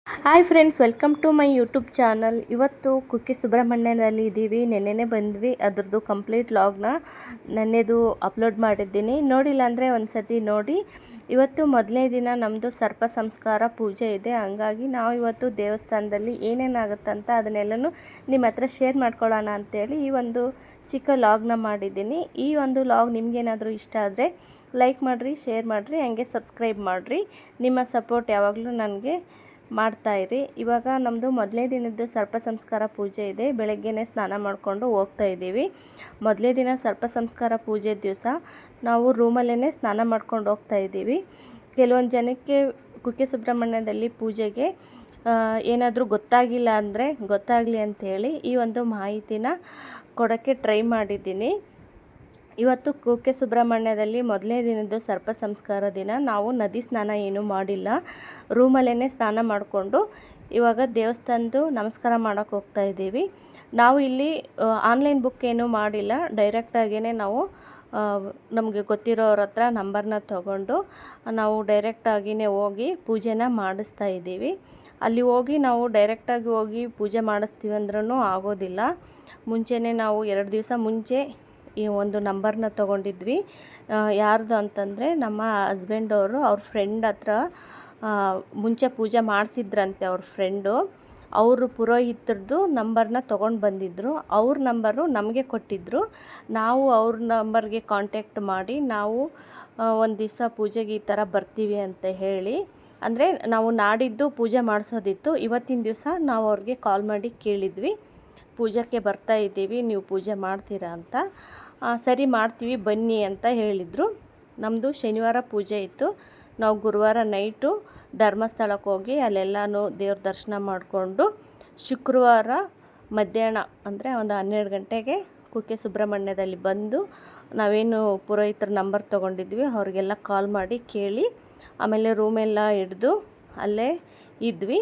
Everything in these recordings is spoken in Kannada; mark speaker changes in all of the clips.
Speaker 1: Hi friends, welcome to my YouTube channel. ಇವತ್ತು ಕುಕ್ಕೆ ಸುಬ್ರಹ್ಮಣ್ಯದಲ್ಲಿ ಇದ್ದೀವಿ. ನೆನ್ನೆನೇ ಬಂದ್ವಿ. ಅದ್ರದ್ದು ಕಂಪ್ಲೀಟ್ ಲಾಗ್ನ ನೆನ್ನೆದು ಅಪ್ಲೋಡ್ ಮಾಡಿದ್ದೀನಿ. ನೋಡಿಲ್ಲ ಅಂದರೆ ಒಂದು ಸತಿ ನೋಡಿ. ಇವತ್ತು ಮೊದಲನೇ ದಿನ ನಮ್ಮದು ಸರ್ಪ ಸಂಸ್ಕಾರ ಪೂಜೆ ಇದೆ. ಹಂಗಾಗಿ ನಾವು ಇವತ್ತು ದೇವಸ್ಥಾನದಲ್ಲಿ ಏನೇನಾಗುತ್ತಂತ ಅದನ್ನೆಲ್ಲನೂ ನಿಮ್ಮ ಹತ್ರ ಶೇರ್ ಮಾಡ್ಕೊಳ್ಳೋಣ ಅಂತೇಳಿ ಈ ಒಂದು ಚಿಕ್ಕ ಲಾಗ್ನ ಮಾಡಿದ್ದೀನಿ. ಈ ಒಂದು ಲಾಗ್ ನಿಮಗೇನಾದರೂ ಇಷ್ಟ ಆದರೆ ಲೈಕ್ ಮಾಡಿರಿ, ಶೇರ್ ಮಾಡಿರಿ, ಹಂಗೆ ಸಬ್ಸ್ಕ್ರೈಬ್ ಮಾಡಿರಿ. ನಿಮ್ಮ ಸಪೋರ್ಟ್ ಯಾವಾಗಲೂ ನನಗೆ ಮಾಡ್ತಾಯಿರಿ. ಇವಾಗ ನಮ್ಮದು ಮೊದಲನೇ ದಿನದ್ದು ಸರ್ಪ ಸಂಸ್ಕಾರ ಪೂಜೆ ಇದೆ. ಬೆಳಗ್ಗೆನೇ ಸ್ನಾನ ಮಾಡಿಕೊಂಡು ಹೋಗ್ತಾ ಇದ್ದೀವಿ. ಮೊದಲನೇ ದಿನ ಸರ್ಪ ಸಂಸ್ಕಾರ ಪೂಜೆ ದಿವಸ ನಾವು ರೂಮಲ್ಲೇ ಸ್ನಾನ ಮಾಡ್ಕೊಂಡು ಹೋಗ್ತಾ ಇದ್ದೀವಿ. ಕೆಲವೊಂದು ಜನಕ್ಕೆ ಕುಕ್ಕೆ ಸುಬ್ರಹ್ಮಣ್ಯದಲ್ಲಿ ಪೂಜೆಗೆ ಏನಾದರೂ ಗೊತ್ತಾಗಿಲ್ಲ ಅಂದರೆ ಗೊತ್ತಾಗಲಿ ಅಂಥೇಳಿ ಈ ಒಂದು ಮಾಹಿತಿನ ಕೊಡೋಕ್ಕೆ ಟ್ರೈ ಮಾಡಿದ್ದೀನಿ. ಇವತ್ತು ಕುಕ್ಕೆ ಸುಬ್ರಹ್ಮಣ್ಯದಲ್ಲಿ ಮೊದಲನೇ ದಿನದ್ದು ಸರ್ಪ ಸಂಸ್ಕಾರ ದಿನ ನಾವು ನದಿ ಸ್ನಾನ ಏನೂ ಮಾಡಿಲ್ಲ. ರೂಮಲ್ಲೇ ಸ್ನಾನ ಮಾಡಿಕೊಂಡು ಇವಾಗ ದೇವಸ್ಥಾನದ್ದು ನಮಸ್ಕಾರ ಮಾಡೋಕ್ಕೆ ಹೋಗ್ತಾ ಇದ್ದೀವಿ. ನಾವು ಇಲ್ಲಿ ಆನ್ಲೈನ್ ಬುಕ್ ಏನೂ ಮಾಡಿಲ್ಲ. ಡೈರೆಕ್ಟಾಗಿಯೇ ನಾವು ನಮಗೆ ಗೊತ್ತಿರೋರ ಹತ್ರ ನಂಬರ್ನ ತೊಗೊಂಡು ನಾವು ಡೈರೆಕ್ಟಾಗಿಯೇ ಹೋಗಿ ಪೂಜೆನ ಮಾಡಿಸ್ತಾ ಇದ್ದೀವಿ. ಅಲ್ಲಿ ಹೋಗಿ ನಾವು ಡೈರೆಕ್ಟಾಗಿ ಹೋಗಿ ಪೂಜೆ ಮಾಡಿಸ್ತೀವಿ ಅಂದ್ರೂ ಆಗೋದಿಲ್ಲ. ಮುಂಚೆನೇ ನಾವು 2 ದಿವಸ ಮುಂಚೆ ಈ ಒಂದು ನಂಬರ್ನ ತೊಗೊಂಡಿದ್ವಿ. ಯಾರ್ದು ಅಂತಂದರೆ ನಮ್ಮ ಹಸ್ಬೆಂಡವರು ಅವ್ರ ಫ್ರೆಂಡ್ ಹತ್ರ ಮುಂಚೆ ಪೂಜೆ ಮಾಡಿಸಿದ್ರಂತೆ. ಅವ್ರ ಫ್ರೆಂಡು ಅವರು ಪುರೋಹಿತರದ್ದು ನಂಬರ್ನ ತೊಗೊಂಡು ಬಂದಿದ್ದರು. ಅವ್ರ ನಂಬರು ನಮಗೆ ಕೊಟ್ಟಿದ್ದರು. ನಾವು ಅವ್ರ ನಂಬರ್ಗೆ ಕಾಂಟ್ಯಾಕ್ಟ್ ಮಾಡಿ ನಾವು ಒಂದು ದಿವಸ ಪೂಜೆಗೆ ಈ ಥರ ಬರ್ತೀವಿ ಅಂತ ಹೇಳಿ, ಅಂದರೆ ನಾವು ನಾಡಿದ್ದು ಪೂಜೆ ಮಾಡಿಸೋದಿತ್ತು. ಇವತ್ತಿನ ದಿವಸ ನಾವು ಅವ್ರಿಗೆ ಕಾಲ್ ಮಾಡಿ ಕೇಳಿದ್ವಿ, ಪೂಜೆಗೆ ಬರ್ತಾ ಇದ್ದೀವಿ, ನೀವು ಪೂಜೆ ಮಾಡ್ತೀರಾ ಅಂತ. ಸರಿ ಮಾಡ್ತೀವಿ ಬನ್ನಿ ಅಂತ ಹೇಳಿದರು. ನಮ್ಮದು ಶನಿವಾರ ಪೂಜೆ ಇತ್ತು. ನಾವು ಗುರುವಾರ ನೈಟು ಧರ್ಮಸ್ಥಳಕ್ಕೆ ಹೋಗಿ ಅಲ್ಲೆಲ್ಲನೂ ದೇವ್ರ ದರ್ಶನ ಮಾಡಿಕೊಂಡು ಶುಕ್ರವಾರ ಮಧ್ಯಾಹ್ನ ಅಂದರೆ ಒಂದು 12 ಗಂಟೆಗೆ ಕುಕ್ಕೆ ಸುಬ್ರಹ್ಮಣ್ಯದಲ್ಲಿ ಬಂದು ನಾವೇನು ಪುರೋಹಿತರ ನಂಬರ್ ತೊಗೊಂಡಿದ್ವಿ ಅವ್ರಿಗೆಲ್ಲ ಕಾಲ್ ಮಾಡಿ ಕೇಳಿ ಆಮೇಲೆ ರೂಮೆಲ್ಲ ಹಿಡ್ದು ಅಲ್ಲೇ ಇದ್ವಿ.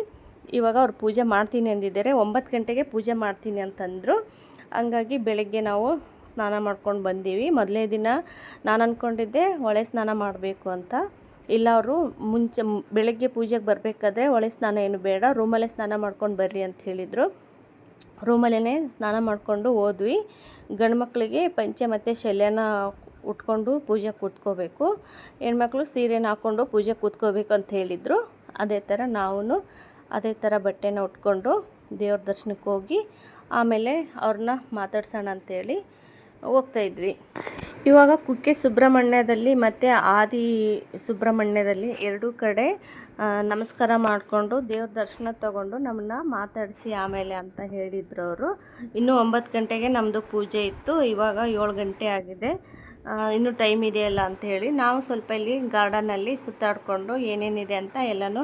Speaker 1: ಇವಾಗ ಅವ್ರು ಪೂಜೆ ಮಾಡ್ತೀನಿ ಅಂದಿದ್ದಾರೆ. 9 ಗಂಟೆಗೆ ಪೂಜೆ ಮಾಡ್ತೀನಿ ಅಂತಂದರು. ಹಂಗಾಗಿ ಬೆಳಗ್ಗೆ ನಾವು ಸ್ನಾನ ಮಾಡ್ಕೊಂಡು ಬಂದೀವಿ. ಮೊದಲನೇ ದಿನ ನಾನು ಅಂದ್ಕೊಂಡಿದ್ದೆ ಹೊಳೆ ಸ್ನಾನ ಮಾಡಬೇಕು ಅಂತ. ಇಲ್ಲ, ಅವರು ಮುಂಚೆ ಬೆಳಗ್ಗೆ ಪೂಜೆಗೆ ಬರಬೇಕಾದ್ರೆ ಹೊಳೆ ಸ್ನಾನ ಏನು ಬೇಡ, ರೂಮಲ್ಲೇ ಸ್ನಾನ ಮಾಡ್ಕೊಂಡು ಬರ್ರಿ ಅಂತ ಹೇಳಿದರು. ರೂಮಲ್ಲೇ ಸ್ನಾನ ಮಾಡಿಕೊಂಡು ಹೋದ್ವಿ. ಗಂಡು ಮಕ್ಕಳಿಗೆ ಪಂಚೆ ಮತ್ತು ಶಲ್ಯನ ಉಟ್ಕೊಂಡು ಪೂಜೆ ಕೂತ್ಕೋಬೇಕು, ಹೆಣ್ಮಕ್ಳು ಸೀರೆನ ಹಾಕ್ಕೊಂಡು ಪೂಜೆ ಕೂತ್ಕೋಬೇಕು ಅಂತ ಹೇಳಿದರು. ಅದೇ ಥರ ನಾವು ಅದೇ ಥರ ಬಟ್ಟೆನ ಉಟ್ಕೊಂಡು ದೇವ್ರ ದರ್ಶನಕ್ಕೆ ಹೋಗಿ ಆಮೇಲೆ ಅವ್ರನ್ನ ಮಾತಾಡ್ಸೋಣ ಅಂಥೇಳಿ ಹೋಗ್ತಾಯಿದ್ವಿ. ಇವಾಗ ಕುಕ್ಕೆ ಸುಬ್ರಹ್ಮಣ್ಯದಲ್ಲಿ ಮತ್ತು ಆದಿ ಸುಬ್ರಹ್ಮಣ್ಯದಲ್ಲಿ ಎರಡೂ ಕಡೆ ನಮಸ್ಕಾರ ಮಾಡಿಕೊಂಡು ದೇವ್ರ ದರ್ಶನ ತೊಗೊಂಡು ನಮ್ಮನ್ನ ಮಾತಾಡಿಸಿ ಆಮೇಲೆ ಅಂತ ಹೇಳಿದ್ರು ಅವರು. ಇನ್ನೂ 9 ಗಂಟೆಗೆ ನಮ್ಮದು ಪೂಜೆ ಇತ್ತು. ಇವಾಗ 7 ಗಂಟೆ ಆಗಿದೆ. ಇನ್ನೂ ಟೈಮ್ ಇದೆಯಲ್ಲ ಅಂಥೇಳಿ ನಾವು ಸ್ವಲ್ಪ ಇಲ್ಲಿ ಗಾರ್ಡನಲ್ಲಿ ಸುತ್ತಾಡಿಕೊಂಡು ಏನೇನಿದೆ ಅಂತ ಎಲ್ಲನೂ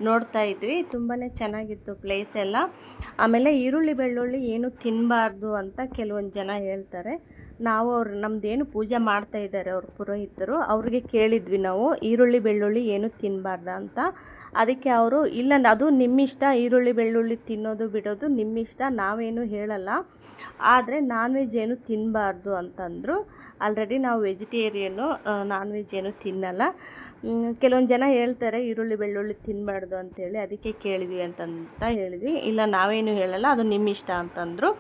Speaker 1: ನೋಡ್ತಾ ಇದ್ವಿ. ತುಂಬಾ ಚೆನ್ನಾಗಿತ್ತು ಪ್ಲೇಸ್ ಎಲ್ಲ. ಆಮೇಲೆ ಈರುಳ್ಳಿ ಬೆಳ್ಳುಳ್ಳಿ ಏನು ತಿನ್ನಬಾರ್ದು ಅಂತ ಕೆಲವೊಂದು ಜನ ಹೇಳ್ತಾರೆ. ನಾವು ನಮ್ಮದೇನು ಪೂಜೆ ಮಾಡ್ತಾ ಇದ್ದಾರೆ ಅವ್ರ ಪುರೋಹಿತರು, ಅವ್ರಿಗೆ ಕೇಳಿದ್ವಿ ನಾವು ಈರುಳ್ಳಿ ಬೆಳ್ಳುಳ್ಳಿ ಏನು ತಿನ್ನಬಾರ್ದ ಅಂತ. ಅದಕ್ಕೆ ಅವರು ಇಲ್ಲ, ಅದು ನಿಮ್ಮಿಷ್ಟ, ಈರುಳ್ಳಿ ಬೆಳ್ಳುಳ್ಳಿ ತಿನ್ನೋದು ಬಿಡೋದು ನಿಮ್ಮಿಷ್ಟ, ನಾವೇನು ಹೇಳಲ್ಲ, ಆದರೆ ನಾನ್ ವೆಜ್ ಏನು ತಿನ್ನಬಾರ್ದು ಅಂತಂದರು. ಆಲ್ರೆಡಿ ನಾವು ವೆಜಿಟೇರಿಯನ್ನು, ನಾನ್ ವೆಜ್ ಏನು ತಿನ್ನಲ್ಲ. ಕೆಲವೊಂದು ಜನ ಹೇಳ್ತಾರೆ ಈರುಳ್ಳಿ ಬೆಳ್ಳುಳ್ಳಿ ತಿನ್ನಬಾರ್ದು ಅಂಥೇಳಿ, ಅದಕ್ಕೆ ಕೇಳಿದ್ವಿ ಅಂತಂತ ಹೇಳಿದ್ವಿ. ಇಲ್ಲ, ನಾವೇನು ಹೇಳಲ್ಲ, ಅದು ನಿಮ್ಮ ಇಷ್ಟ ಅಂತಂದರು.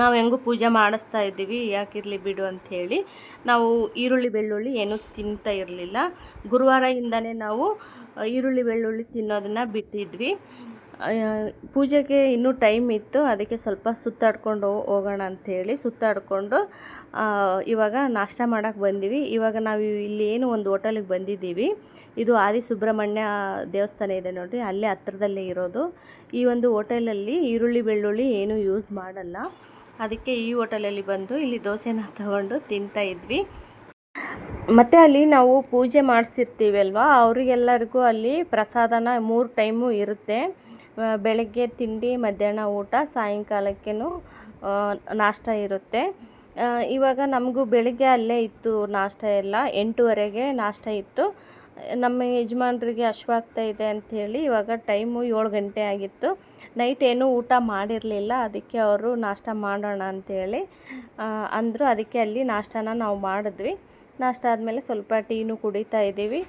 Speaker 1: ನಾವು ಹೆಂಗೂ ಪೂಜೆ ಮಾಡಿಸ್ತಾ ಇದ್ದೀವಿ, ಯಾಕಿರಲಿ ಬಿಡು ಅಂಥೇಳಿ ನಾವು ಈರುಳ್ಳಿ ಬೆಳ್ಳುಳ್ಳಿ ಏನೂ ತಿಂತಾ ಇರಲಿಲ್ಲ. ಗುರುವಾರದಿಂದನೇ ನಾವು ಈರುಳ್ಳಿ ಬೆಳ್ಳುಳ್ಳಿ ತಿನ್ನೋದನ್ನು ಬಿಟ್ಟಿದ್ವಿ. ಪೂಜೆಗೆ ಇನ್ನೂ ಟೈಮ್ ಇತ್ತು, ಅದಕ್ಕೆ ಸ್ವಲ್ಪ ಸುತ್ತಾಡ್ಕೊಂಡು ಹೋಗೋಣ ಅಂಥೇಳಿ ಸುತ್ತಾಡಿಕೊಂಡು ಇವಾಗ ನಾಷ್ಟ ಮಾಡೋಕ್ಕೆ ಬಂದೀವಿ. ಇವಾಗ ನಾವು ಇಲ್ಲಿ ಏನು ಒಂದು ಹೋಟೆಲಿಗೆ ಬಂದಿದ್ದೀವಿ. ಇದು ಆದಿ ಸುಬ್ರಹ್ಮಣ್ಯ ದೇವಸ್ಥಾನ ಇದೆ ನೋಡಿ, ಅಲ್ಲೇ ಹತ್ರದಲ್ಲೇ ಇರೋದು. ಈ ಒಂದು ಹೋಟೆಲಲ್ಲಿ ಈರುಳ್ಳಿ ಬೆಳ್ಳುಳ್ಳಿ ಏನೂ ಯೂಸ್ ಮಾಡಲ್ಲ. ಅದಕ್ಕೆ ಈ ಹೋಟೆಲಲ್ಲಿ ಬಂದು ಇಲ್ಲಿ ದೋಸೆನ ತಗೊಂಡು ತಿಂತಾಯಿದ್ವಿ. ಮತ್ತು ಅಲ್ಲಿ ನಾವು ಪೂಜೆ ಮಾಡಿಸಿರ್ತೀವಿ ಅಲ್ವಾ, ಅವರಿಗೆಲ್ಲರಿಗೂ ಅಲ್ಲಿ ಪ್ರಸಾದನ 3 ಟೈಮು ಇರುತ್ತೆ. ಬೆಳಗ್ಗೆ ತಿಂಡಿ, ಮಧ್ಯಾಹ್ನ ಊಟ, ಸಾಯಂಕಾಲಕ್ಕೇನು ನಾಷ್ಟ ಇರುತ್ತೆ. ಇವಾಗ ನಮಗೂ ಬೆಳಗ್ಗೆ ಅಲ್ಲೇ ಇತ್ತು ನಾಷ್ಟ ಎಲ್ಲ. 8:30ಗೆ ನಾಷ್ಟ ಇತ್ತು. ನಮ್ಮ ಯಜಮಾನ್ರಿಗೆ ಹಶ್ವಾಗ್ತಾ ಇದೆ ಅಂಥೇಳಿ ಇವಾಗ ಟೈಮು 7 ಗಂಟೆ ಆಗಿತ್ತು. ನೈಟ್ ಏನೂ ಊಟ ಮಾಡಿರಲಿಲ್ಲ. ಅದಕ್ಕೆ ಅವರು ನಾಷ್ಟ ಮಾಡೋಣ ಅಂಥೇಳಿ ಅಂದರು. ಅದಕ್ಕೆ ಅಲ್ಲಿ ನಾಷ್ಟನ ನಾವು ಮಾಡಿದ್ವಿ. ನಾಷ್ಟ ಆದಮೇಲೆ ಸ್ವಲ್ಪ ಟೀನು ಕುಡಿತಾ ಇದ್ದೀವಿ.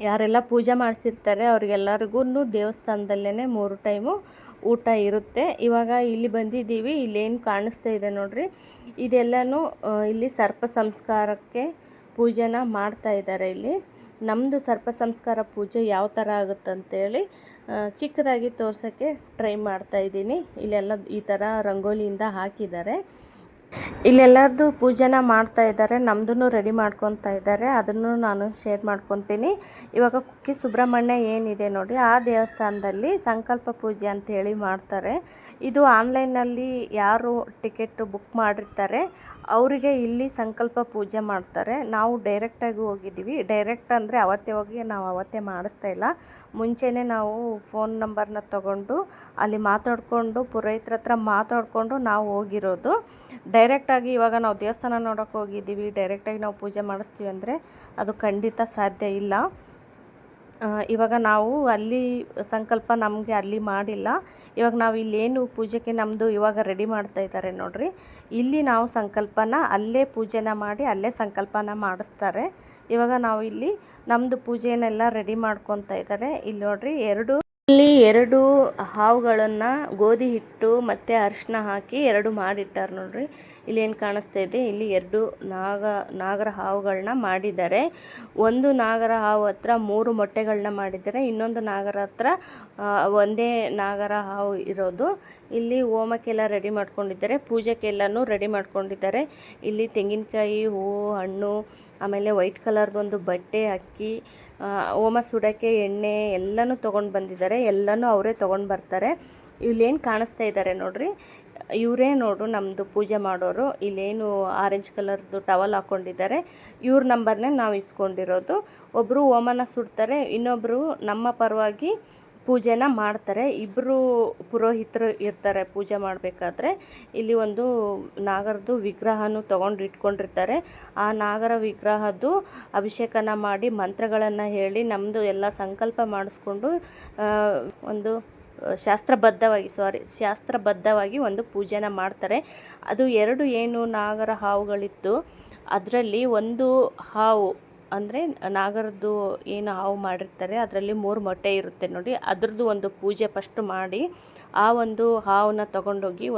Speaker 1: ಯಾರೆಲ್ಲ ಪೂಜೆ ಮಾಡಿಸಿರ್ತಾರೆ ಅವ್ರಿಗೆಲ್ಲರಿಗೂ ದೇವಸ್ಥಾನದಲ್ಲೇ 3 ಟೈಮು ಊಟ ಇರುತ್ತೆ. ಇವಾಗ ಇಲ್ಲಿ ಬಂದಿದ್ದೀವಿ. ಇಲ್ಲೇನು ಕಾಣಿಸ್ತಾ ಇದೆ ನೋಡ್ರಿ, ಇದೆಲ್ಲನೂ ಇಲ್ಲಿ ಸರ್ಪ ಸಂಸ್ಕಾರಕ್ಕೆ ಪೂಜೆನ ಮಾಡ್ತಾ ಇದ್ದಾರೆ. ಇಲ್ಲಿ ನಮ್ಮದು ಸರ್ಪ ಸಂಸ್ಕಾರ ಪೂಜೆ ಯಾವ ಥರ ಆಗುತ್ತಂತೇಳಿ ಚಿಕ್ಕದಾಗಿ ತೋರ್ಸೋಕ್ಕೆ ಟ್ರೈ ಮಾಡ್ತಾ ಇದ್ದೀನಿ. ಇಲ್ಲೆಲ್ಲ ಈ ಥರ ರಂಗೋಲಿಯಿಂದ ಹಾಕಿದ್ದಾರೆ. ಇಲ್ಲೆಲ್ಲರದು ಪೂಜೆನ ಮಾಡ್ತಾ ಇದ್ದಾರೆ, ನಮ್ಮದನ್ನು ರೆಡಿ ಮಾಡ್ಕೊತಾ ಇದ್ದಾರೆ. ಅದನ್ನು ನಾನು ಶೇರ್ ಮಾಡ್ಕೊತೀನಿ. ಇವಾಗ ಕುಕ್ಕೆ ಸುಬ್ರಹ್ಮಣ್ಯ ಏನಿದೆ ನೋಡಿ, ಆ ದೇವಸ್ಥಾನದಲ್ಲಿ ಸಂಕಲ್ಪ ಪೂಜೆ ಅಂತೇಳಿ ಮಾಡ್ತಾರೆ. ಇದು ಆನ್ಲೈನಲ್ಲಿ ಯಾರು ಟಿಕೆಟ್ ಬುಕ್ ಮಾಡಿರ್ತಾರೆ ಅವರಿಗೆ ಇಲ್ಲಿ ಸಂಕಲ್ಪ ಪೂಜೆ ಮಾಡ್ತಾರೆ. ನಾವು ಡೈರೆಕ್ಟಾಗಿ ಹೋಗಿದ್ದೀವಿ. ಡೈರೆಕ್ಟ್ ಅಂದರೆ ಅವತ್ತೇ ಹೋಗಿ ನಾವು ಅವತ್ತೇ ಮಾಡಿಸ್ತಾ ಇಲ್ಲ, ಮುಂಚೆನೇ ನಾವು ಫೋನ್ ನಂಬರ್ನ ತೊಗೊಂಡು ಅಲ್ಲಿ ಮಾತಾಡಿಕೊಂಡು ಪುರೋಹಿತರ ಹತ್ರ ಮಾತಾಡಿಕೊಂಡು ನಾವು ಹೋಗಿರೋದು. ಡೈರೆಕ್ಟಾಗಿ ಇವಾಗ ನಾವು ದೇವಸ್ಥಾನ ನೋಡೋಕೆ ಹೋಗಿದ್ದೀವಿ, ಡೈರೆಕ್ಟಾಗಿ ನಾವು ಪೂಜೆ ಮಾಡಿಸ್ತೀವಿ ಅಂದರೆ ಅದು ಖಂಡಿತ ಸಾಧ್ಯ ಇಲ್ಲ. ಇವಾಗ ನಾವು ಅಲ್ಲಿ ಸಂಕಲ್ಪ ನಮಗೆ ಅಲ್ಲಿ ಮಾಡಿಲ್ಲ. ಇವಾಗ ನಾವು ಇಲ್ಲೇನು ಪೂಜೆಗೆ ನಮ್ಮದು ಇವಾಗ ರೆಡಿ ಮಾಡ್ತಾ ಇದ್ದಾರೆ ನೋಡ್ರಿ, ಇಲ್ಲಿ ನಾವು ಸಂಕಲ್ಪನ ಅಲ್ಲೇ ಪೂಜೆನ ಮಾಡಿ ಅಲ್ಲೇ ಸಂಕಲ್ಪನ ಮಾಡಿಸ್ತಾರೆ. ಇವಾಗ ನಾವು ಇಲ್ಲಿ ನಮ್ಮದು ಪೂಜೆನೆಲ್ಲ ರೆಡಿ ಮಾಡ್ಕೊತಾ ಇದ್ದಾರೆ. ಇಲ್ಲಿ ನೋಡ್ರಿ ಇಲ್ಲಿ 2 ಹಾವುಗಳನ್ನು ಗೋಧಿ ಹಿಟ್ಟು ಮತ್ತು ಅರಿಶಿನ ಹಾಕಿ 2 ಮಾಡಿಟ್ಟಾರೆ ನೋಡ್ರಿ. ಇಲ್ಲಿ ಏನು ಕಾಣಿಸ್ತಾ ಇದೆ, ಇಲ್ಲಿ 2 ನಾಗರ ಹಾವುಗಳನ್ನ ಮಾಡಿದ್ದಾರೆ. ಒಂದು ನಾಗರ ಹಾವು ಹತ್ರ 3 ಮೊಟ್ಟೆಗಳನ್ನ ಮಾಡಿದ್ದಾರೆ, ಇನ್ನೊಂದು ನಾಗರ ಹತ್ರ ಒಂದೇ ನಾಗರ ಹಾವು ಇರೋದು. ಇಲ್ಲಿ ಹೋಮಕ್ಕೆಲ್ಲ ರೆಡಿ ಮಾಡ್ಕೊಂಡಿದ್ದಾರೆ, ಪೂಜೆಗೆಲ್ಲನೂ ರೆಡಿ ಮಾಡ್ಕೊಂಡಿದ್ದಾರೆ. ಇಲ್ಲಿ ತೆಂಗಿನಕಾಯಿ, ಹೂವು, ಹಣ್ಣು, ಆಮೇಲೆ ವೈಟ್ ಕಲರ್ದೊಂದು ಬಟ್ಟೆ, ಅಕ್ಕಿ, ಹೋಮ ಸುಡೋಕ್ಕೆ ಎಣ್ಣೆ ಎಲ್ಲನೂ ತೊಗೊಂಡು ಬಂದಿದ್ದಾರೆ. ಎಲ್ಲನೂ ಅವರೇ ತೊಗೊಂಡು ಬರ್ತಾರೆ. ಇಲ್ಲೇನು ಕಾಣಿಸ್ತಾ ಇದ್ದಾರೆ ನೋಡ್ರಿ, ಇವರೇ ನೋಡು ನಮ್ಮದು ಪೂಜೆ ಮಾಡೋರು. ಇಲ್ಲೇನು ಆರೆಂಜ್ ಕಲರ್ದು ಟವಲ್ ಹಾಕ್ಕೊಂಡಿದ್ದಾರೆ, ಇವ್ರ ನಂಬರ್ನೇ ನಾವು ಇಸ್ಕೊಂಡಿರೋದು. ಒಬ್ಬರು ಹೋಮನ ಸುಡ್ತಾರೆ, ಇನ್ನೊಬ್ಬರು ನಮ್ಮ ಪರವಾಗಿ ಪೂಜೆನ ಮಾಡ್ತಾರೆ. ಇಬ್ಬರು ಪುರೋಹಿತರು ಇರ್ತಾರೆ ಪೂಜೆ ಮಾಡಬೇಕಾದ್ರೆ. ಇಲ್ಲಿ ಒಂದು ನಾಗರದ್ದು ವಿಗ್ರಹನೂ ತೊಗೊಂಡು ಇಟ್ಕೊಂಡಿರ್ತಾರೆ. ಆ ನಾಗರ ವಿಗ್ರಹದ್ದು ಅಭಿಷೇಕನ ಮಾಡಿ ಮಂತ್ರಗಳನ್ನು ಹೇಳಿ ನಮ್ಮದು ಎಲ್ಲ ಸಂಕಲ್ಪ ಮಾಡಿಸ್ಕೊಂಡು ಒಂದು ಶಾಸ್ತ್ರಬದ್ಧವಾಗಿ ಒಂದು ಪೂಜೆನ ಮಾಡ್ತಾರೆ. ಅದು 2 ಏನು ನಾಗರ ಹಾವುಗಳಿತ್ತು, ಅದರಲ್ಲಿ ಒಂದು ಹಾವು ಅಂದರೆ ನಾಗರದ್ದು ಏನು ಹಾವು ಮಾಡಿರ್ತಾರೆ ಅದರಲ್ಲಿ 3 ಮೊಟ್ಟೆ ಇರುತ್ತೆ ನೋಡಿ, ಅದ್ರದ್ದು ಒಂದು ಪೂಜೆ ಫಸ್ಟ್ ಮಾಡಿ ಆ ಒಂದು ಹಾವನ್ನ ತೊಗೊಂಡೋಗಿ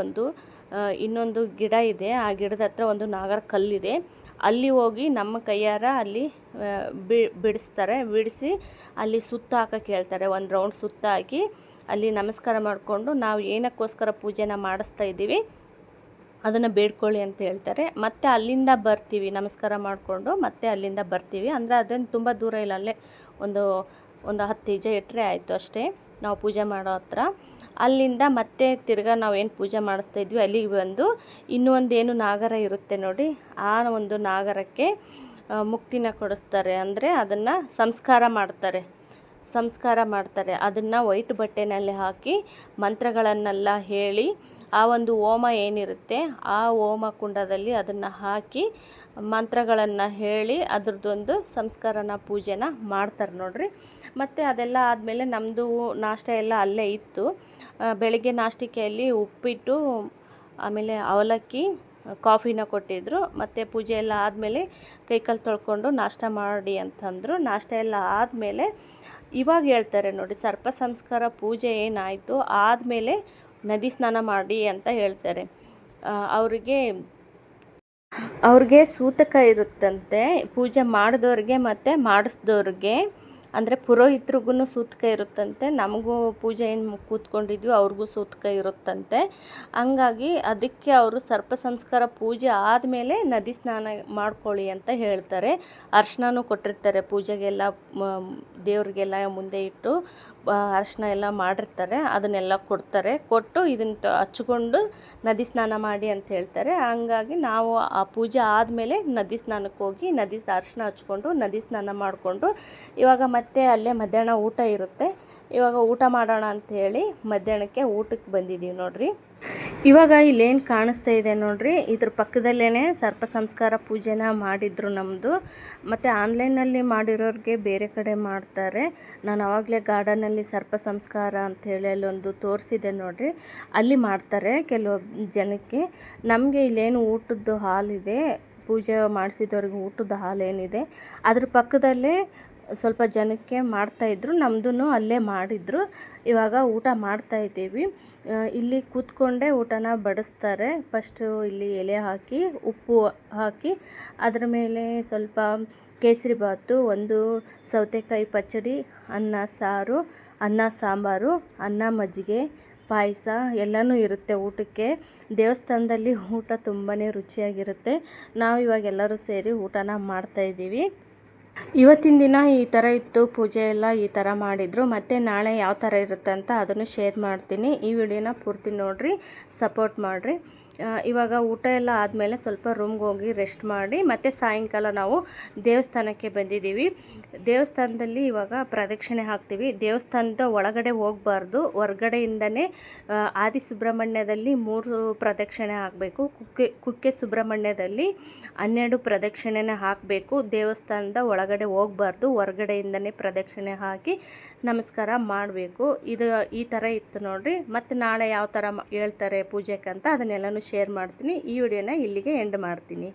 Speaker 1: ಇನ್ನೊಂದು ಗಿಡ ಇದೆ, ಆ ಗಿಡದ ಹತ್ರ ಒಂದು ನಾಗರ ಕಲ್ಲಿದೆ, ಅಲ್ಲಿ ಹೋಗಿ ನಮ್ಮ ಕೈಯಾರ ಅಲ್ಲಿ ಬಿಡಿಸಿ ಅಲ್ಲಿ ಸುತ್ತ ಹಾಕಕ್ಕೆ ಹೇಳ್ತಾರೆ. ಒಂದು ರೌಂಡ್ ಸುತ್ತ ಹಾಕಿ ಅಲ್ಲಿ ನಮಸ್ಕಾರ ಮಾಡಿಕೊಂಡು ನಾವು ಏನಕ್ಕೋಸ್ಕರ ಪೂಜೆನ ಮಾಡಿಸ್ತಾ ಇದ್ದೀವಿ ಅದನ್ನು ಬೇಡ್ಕೊಳ್ಳಿ ಅಂತ ಹೇಳ್ತಾರೆ. ಮತ್ತೆ ಅಲ್ಲಿಂದ ಬರ್ತೀವಿ, ನಮಸ್ಕಾರ ಮಾಡಿಕೊಂಡು ಮತ್ತೆ ಅಲ್ಲಿಂದ ಬರ್ತೀವಿ. ಅಂದರೆ ಅದೇನು ತುಂಬ ದೂರ ಇಲ್ಲ, ಅಲ್ಲೇ ಒಂದು 10 ಹೆಜ್ಜೆ ಇಟ್ಟರೆ ಆಯಿತು ಅಷ್ಟೇ ನಾವು ಪೂಜೆ ಮಾಡೋ ಹತ್ರ. ಅಲ್ಲಿಂದ ಮತ್ತೆ ತಿರ್ಗಾ ನಾವು ಏನು ಪೂಜೆ ಮಾಡಿಸ್ತಾ ಇದ್ವಿ ಅಲ್ಲಿಗೆ ಬಂದು ಇನ್ನೊಂದೇನು ನಾಗರ ಇರುತ್ತೆ ನೋಡಿ, ಆ ಒಂದು ನಾಗರಕ್ಕೆ ಮುಕ್ತಿನ ಕೊಡಿಸ್ತಾರೆ. ಅಂದರೆ ಅದನ್ನು ಸಂಸ್ಕಾರ ಮಾಡ್ತಾರೆ. ಅದನ್ನು ವೈಟ್ ಬಟ್ಟೆನಲ್ಲಿ ಹಾಕಿ ಮಂತ್ರಗಳನ್ನೆಲ್ಲ ಹೇಳಿ ಆ ಒಂದು ಹೋಮ ಏನಿರುತ್ತೆ ಆ ಹೋಮ ಕುಂಡದಲ್ಲಿ ಅದನ್ನು ಹಾಕಿ ಮಂತ್ರಗಳನ್ನು ಹೇಳಿ ಅದ್ರದ್ದೊಂದು ಸಂಸ್ಕಾರನ ಪೂಜೆನ ಮಾಡ್ತಾರೆ ನೋಡ್ರಿ. ಮತ್ತು ಅದೆಲ್ಲ ಆದಮೇಲೆ ನಮ್ಮದು ನಾಷ್ಟ ಎಲ್ಲ ಅಲ್ಲೇ ಇತ್ತು. ಬೆಳಗ್ಗೆ ನಾಷ್ಟಕ್ಕೆಯಲ್ಲಿ ಉಪ್ಪಿಟ್ಟು, ಆಮೇಲೆ ಅವಲಕ್ಕಿ, ಕಾಫಿನ ಕೊಟ್ಟಿದ್ದರು. ಮತ್ತು ಪೂಜೆ ಎಲ್ಲ ಆದಮೇಲೆ ಕೈಕಾಲು ತೊಳ್ಕೊಂಡು ನಾಷ್ಟ ಮಾಡಿ ಅಂತಂದರು. ನಾಷ್ಟ ಎಲ್ಲ ಆದಮೇಲೆ ಇವಾಗ ಹೇಳ್ತಾರೆ ನೋಡಿ, ಸರ್ಪ ಸಂಸ್ಕಾರ ಪೂಜೆ ಏನಾಯಿತು ಆದಮೇಲೆ ನದಿ ಸ್ನಾನ ಮಾಡಿ ಅಂತ ಹೇಳ್ತಾರೆ. ಅವ್ರಿಗೆ ಸೂತಕ ಇರುತ್ತಂತೆ, ಪೂಜೆ ಮಾಡಿದವ್ರಿಗೆ ಮತ್ತು ಮಾಡಿಸ್ದವ್ರಿಗೆ. ಅಂದರೆ ಪುರೋಹಿತ್ರಿಗೂ ಸೂತಕ ಇರುತ್ತಂತೆ, ನಮಗೂ ಪೂಜೆ ಏನು ಕೂತ್ಕೊಂಡಿದ್ವಿ ಅವ್ರಿಗೂ ಸೂತಕ ಇರುತ್ತಂತೆ. ಹಂಗಾಗಿ ಅದಕ್ಕೆ ಅವರು ಸರ್ಪ ಸಂಸ್ಕಾರ ಪೂಜೆ ಆದಮೇಲೆ ನದಿ ಸ್ನಾನ ಮಾಡ್ಕೊಳ್ಳಿ ಅಂತ ಹೇಳ್ತಾರೆ. ಅರ್ಶಿನನೂ ಕೊಟ್ಟಿರ್ತಾರೆ ಪೂಜೆಗೆಲ್ಲ, ದೇವ್ರಿಗೆಲ್ಲ ಮುಂದೆ ಇಟ್ಟು ಅರ್ಶಿನ ಎಲ್ಲ ಮಾಡಿರ್ತಾರೆ, ಅದನ್ನೆಲ್ಲ ಕೊಟ್ಟು ಇದನ್ನು ಹಚ್ಕೊಂಡು ನದಿ ಸ್ನಾನ ಮಾಡಿ ಅಂತ ಹೇಳ್ತಾರೆ. ಹಂಗಾಗಿ ನಾವು ಆ ಪೂಜೆ ಆದಮೇಲೆ ನದಿ ಸ್ನಾನಕ್ಕೆ ಹೋಗಿ ಅರ್ಶಿನ ಹಚ್ಕೊಂಡು ನದಿ ಸ್ನಾನ ಮಾಡಿಕೊಂಡು ಇವಾಗ ಮತ್ತೆ ಅಲ್ಲೇ ಮಧ್ಯಾಹ್ನ ಊಟ ಇರುತ್ತೆ. ಇವಾಗ ಊಟ ಮಾಡೋಣ ಅಂಥೇಳಿ ಮಧ್ಯಾಹ್ನಕ್ಕೆ ಊಟಕ್ಕೆ ಬಂದಿದ್ದೀವಿ ನೋಡ್ರಿ. ಇವಾಗ ಇಲ್ಲೇನು ಕಾಣಿಸ್ತಾ ಇದೆ ನೋಡ್ರಿ, ಇದ್ರ ಪಕ್ಕದಲ್ಲೇ ಸರ್ಪ ಸಂಸ್ಕಾರ ಪೂಜೆನ ಮಾಡಿದ್ರು ನಮ್ಮದು. ಮತ್ತು ಆನ್ಲೈನಲ್ಲಿ ಮಾಡಿರೋರಿಗೆ ಬೇರೆ ಕಡೆ ಮಾಡ್ತಾರೆ. ನಾನು ಆವಾಗಲೇ ಗಾರ್ಡನಲ್ಲಿ ಸರ್ಪ ಸಂಸ್ಕಾರ ಅಂಥೇಳಿ ಅಲ್ಲೊಂದು ತೋರಿಸಿದೆ ನೋಡ್ರಿ, ಅಲ್ಲಿ ಮಾಡ್ತಾರೆ ಕೆಲವು ಜನಕ್ಕೆ. ನಮಗೆ ಇಲ್ಲೇನು ಊಟದ್ದು ಹಾಲಿದೆ, ಪೂಜೆ ಮಾಡಿಸಿದವ್ರಿಗೆ ಊಟದ ಹಾಲು ಏನಿದೆ ಅದ್ರ ಪಕ್ಕದಲ್ಲೇ ಸ್ವಲ್ಪ ಜನಕ್ಕೆ ಮಾಡ್ತಾಯಿದ್ರು, ನಮ್ಮದೂ ಅಲ್ಲೇ ಮಾಡಿದರು. ಇವಾಗ ಊಟ ಮಾಡ್ತಾಯಿದ್ದೀವಿ. ಇಲ್ಲಿ ಕೂತ್ಕೊಂಡೇ ಊಟನ ಬಡಿಸ್ತಾರೆ. ಫಸ್ಟು ಇಲ್ಲಿ ಎಲೆ ಹಾಕಿ ಉಪ್ಪು ಹಾಕಿ ಅದರ ಮೇಲೆ ಸ್ವಲ್ಪ ಕೇಸರಿ ಬಾತು, ಒಂದು ಸೌತೆಕಾಯಿ ಪಚ್ಚಡಿ, ಅನ್ನ ಸಾರು, ಅನ್ನ ಸಾಂಬಾರು, ಅನ್ನ ಮಜ್ಜಿಗೆ, ಪಾಯಸ ಎಲ್ಲನೂ ಇರುತ್ತೆ ಊಟಕ್ಕೆ. ದೇವಸ್ಥಾನದಲ್ಲಿ ಊಟ ತುಂಬಾ ರುಚಿಯಾಗಿರುತ್ತೆ. ನಾವು ಇವಾಗ ಎಲ್ಲರೂ ಸೇರಿ ಊಟನ ಮಾಡ್ತಾಯಿದ್ದೀವಿ. ಇವತ್ತಿನ ದಿನ ಈ ಥರ ಇತ್ತು, ಪೂಜೆ ಎಲ್ಲ ಈ ಥರ ಮಾಡಿದರು. ಮತ್ತು ನಾಳೆ ಯಾವ ಥರ ಇರುತ್ತೆ ಅಂತ ಅದನ್ನು ಶೇರ್ ಮಾಡ್ತೀನಿ. ಈ ವಿಡಿಯೋನ ಪೂರ್ತಿ ನೋಡಿರಿ, ಸಪೋರ್ಟ್ ಮಾಡಿರಿ. ಇವಾಗ ಊಟ ಎಲ್ಲ ಆದಮೇಲೆ ಸ್ವಲ್ಪ ರೂಮ್ಗೆ ಹೋಗಿ ರೆಸ್ಟ್ ಮಾಡಿ ಮತ್ತೆ ಸಾಯಂಕಾಲ ನಾವು ದೇವಸ್ಥಾನಕ್ಕೆ ಬಂದಿದ್ದೀವಿ. ದೇವಸ್ಥಾನದಲ್ಲಿ ಇವಾಗ ಪ್ರದಕ್ಷಿಣೆ ಹಾಕ್ತೀವಿ. ದೇವಸ್ಥಾನದ ಒಳಗಡೆ ಹೋಗಬಾರ್ದು, ಹೊರ್ಗಡೆಯಿಂದನೇ ಆದಿ ಸುಬ್ರಹ್ಮಣ್ಯದಲ್ಲಿ 3 ಪ್ರದಕ್ಷಿಣೆ ಹಾಕಬೇಕು. ಕುಕ್ಕೆ ಸುಬ್ರಹ್ಮಣ್ಯದಲ್ಲಿ 12 ಪ್ರದಕ್ಷಿಣೆನ ಹಾಕಬೇಕು. ದೇವಸ್ಥಾನದ ಒಳಗಡೆ ಹೋಗಬಾರ್ದು, ಹೊರ್ಗಡೆಯಿಂದನೇ ಪ್ರದಕ್ಷಿಣೆ ಹಾಕಿ ನಮಸ್ಕಾರ ಮಾಡಬೇಕು. ಇದು ಈ ಥರ ಇತ್ತು ನೋಡಿರಿ. ಮತ್ತು ನಾಳೆ ಯಾವ ಥರ ಹೇಳ್ತಾರೆ ಪೂಜೆಗೆ ಅಂತ ಅದನ್ನೆಲ್ಲನೂ ಶೇರ್ ಮಾಡ್ತೀನಿ. ಈ ವಿಡಿಯೋನ ಇಲ್ಲಿಗೆ ಎಂಡ್ ಮಾಡ್ತೀನಿ.